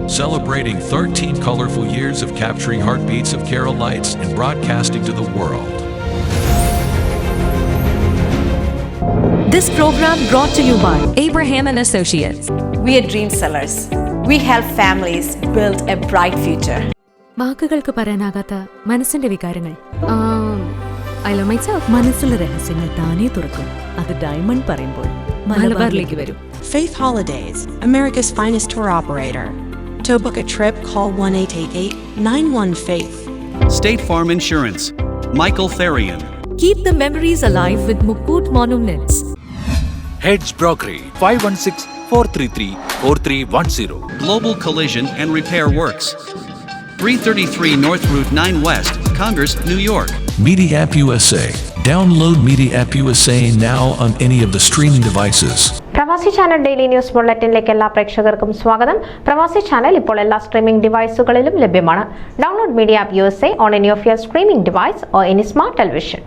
celebrating 13 colorful years of capturing heartbeats of Keralites and broadcasting to the world. This program brought to you by Abraham and Associates. We are dream sellers. We help families build a bright future. വാക്കുകൾക്ക് പറയാനാകാത്ത മനസ്സിന്റെ വികാരങ്ങൾ. I love myself. മനസ്സിലെ രഹസ്യങ്ങൾ താനേ തുറക്കും. അത് diamond പറയുമ്പോൾ മലബാറിലേക്ക് വരും. Faith Holidays, America's finest tour operator. To book a trip, call 1-888-91-FAITH. State Farm Insurance, Michael Therian. Keep the memories alive with Mukut Monuments. Heads Brokery 516-433-4310. Global Collision and Repair Works, 333 North Route 9 West, Congress, New York. Media App USA. Download Media App USA now on any of the streaming devices. പ്രവാസി channel daily news ബുള്ളറ്റിനിലേക്ക് എല്ലാ പ്രേക്ഷകർക്കും സ്വാഗതം. പ്രവാസി channel ഇപ്പോൾ എല്ലാ streaming ഡിവൈസുകളിലും ലഭ്യമാണ്. Download media app USA on any of your streaming device or any smart television.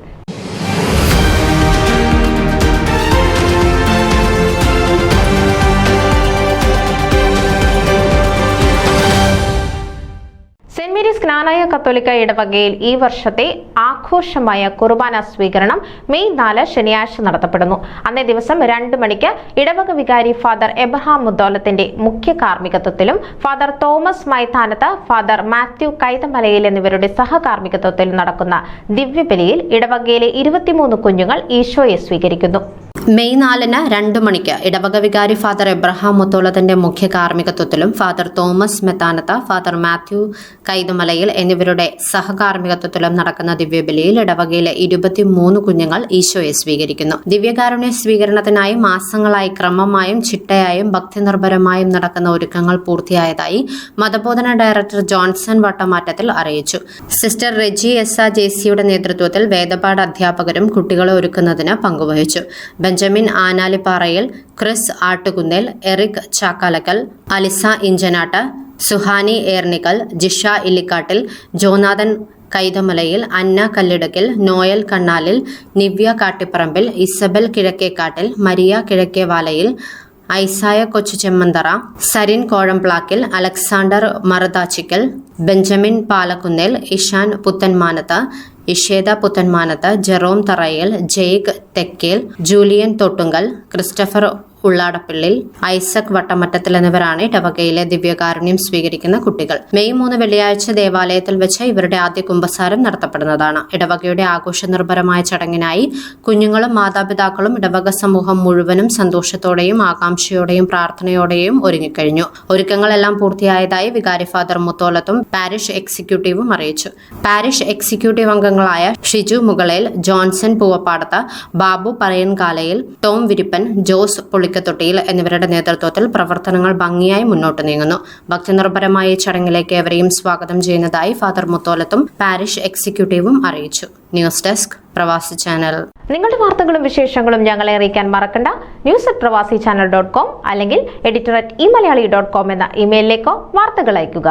Saint Mary's Knanaya കത്തോലിക്ക ഇടവകയിൽ ഈ വർഷത്തെ ആഘോഷമായ കുർബാന സ്വീകരണം മെയ് 4 ശനിയാഴ്ച നടത്തപ്പെടുന്നു. അന്നേ ദിവസം 2 മണിക്ക് ഇടവക വികാരി ഫാദർ എബ്രഹാം മുത്തോലത്തിന്റെ മുഖ്യ കാർമ്മികത്വത്തിലും ഫാദർ തോമസ് മൈതാനത്ത്, ഫാദർ മാത്യു കൈതമലയിൽ എന്നിവരുടെ സഹകാർമ്മികത്വത്തിലും നടക്കുന്ന ദിവ്യബലിയിൽ ഇടവകയിലെ 23 കുഞ്ഞുങ്ങൾ ഈശോയെ സ്വീകരിക്കുന്നു. മെയ് 4 2 മണിക്ക് ഇടവക വികാരി ഫാദർ എബ്രഹാം മുത്തോളത്തിന്റെ മുഖ്യ കാർമ്മികത്വത്തിലും ഫാദർ തോമസ് മെത്താനത്ത, ഫാദർ മാത്യു കൈതമലയിൽ എന്നിവരുടെ സഹകാർമ്മികത്വത്തിലും നടക്കുന്ന ദിവ്യബലിയിൽ ഇടവകയിലെ 23 കുഞ്ഞുങ്ങൾ ഈശോയെ സ്വീകരിക്കുന്നു. ദിവ്യകാരുണ്യ സ്വീകരണത്തിനായി മാസങ്ങളായി ക്രമമായും ചിട്ടയായും ഭക്തിനിർഭരമായും നടക്കുന്ന ഒരുക്കങ്ങൾ പൂർത്തിയായതായി മതബോധന ഡയറക്ടർ ജോൺസൺ വട്ടമാറ്റത്തിൽ അറിയിച്ചു. സിസ്റ്റർ റെജി JCയുടെ നേതൃത്വത്തിൽ വേദപാഠ അധ്യാപകരും കുട്ടികളെ ഒരുക്കുന്നതിന് പങ്കുവഹിച്ചു. Benjamin Analipparayil, Chris Attukunnel, Eric Chakkalakkal, Alisa Inchanattu, Suhani Ernikkal, Jisha Illikkattil, Jonathan Kaithamalayil, Anna Kallidakkil, Noel Kannalil, Nivya Kattipparambil, Isabel Kizhakkekattil, Maria Kizhakkevalayil, Isaiah Kochuchemmanthara, Sarin Kozhamplakkil, Alexander Maruthachikkal, Benjamin Palakkunnel, Ishan Puthenmanathu, Isheda Puthenmanathu, Jerome Tharayil, Jake Thekkel, Julian Thottunkal, Christopher Ulladappillil, Isaac Vattamattathil എന്നിവരാണ് ഇടവകയിലെ ദിവ്യകാരുണ്യം സ്വീകരിക്കുന്ന കുട്ടികൾ. മെയ് 3 വെള്ളിയാഴ്ച ദേവാലയത്തിൽ വെച്ച് ഇവരുടെ ആദ്യ കുമ്പസാരം നടത്തപ്പെടുന്നതാണ്. ഇടവകയുടെ ആഘോഷനിർഭരമായ ചടങ്ങിനായി കുഞ്ഞുങ്ങളും മാതാപിതാക്കളും ഇടവക സമൂഹം മുഴുവനും സന്തോഷത്തോടെയും ആകാംക്ഷയോടെയും പ്രാർത്ഥനയോടെയും ഒരുങ്ങിക്കഴിഞ്ഞു. ഒരുക്കങ്ങളെല്ലാം പൂർത്തിയായതായി വികാരി ഫാദർ മുത്തോലത്തും പാരിഷ് എക്സിക്യൂട്ടീവും അറിയിച്ചു. പാരിഷ് എക്സിക്യൂട്ടീവ് അംഗങ്ങളായ ഷിജു മുകളേൽ, ജോൺസൺ പൂവപ്പാടത്ത്, ബാബു പറയൻകാലയിൽ, ടോം വിരിപ്പൻ, ജോസ് തൊട്ടിയിൽ എന്നിവരുടെ നേതൃത്വത്തിൽ പ്രവർത്തനങ്ങൾ ഭംഗിയായി മുന്നോട്ട് നീങ്ങുന്നു. ഭക്തിനിർഭരമായ ഈ ചടങ്ങിലേക്ക് ഏവരെയും സ്വാഗതം ചെയ്യുന്നതായി ഫാദർ മുത്തോലത്തും പാരിഷ് എക്സിക്യൂട്ടീവും അറിയിച്ചു. ന്യൂസ് ഡെസ്ക് പ്രവാസി ചാനൽ. നിങ്ങളുടെ വാർത്തകളും വിശേഷങ്ങളും ഞങ്ങളെ അറിയിക്കാൻ മറക്കണ്ട. news@pravasichannel.com അല്ലെങ്കിൽ editor@eMalayali.com എന്ന ഇമെയിലിലേക്കോ വാർത്തകൾ അയയ്ക്കുക.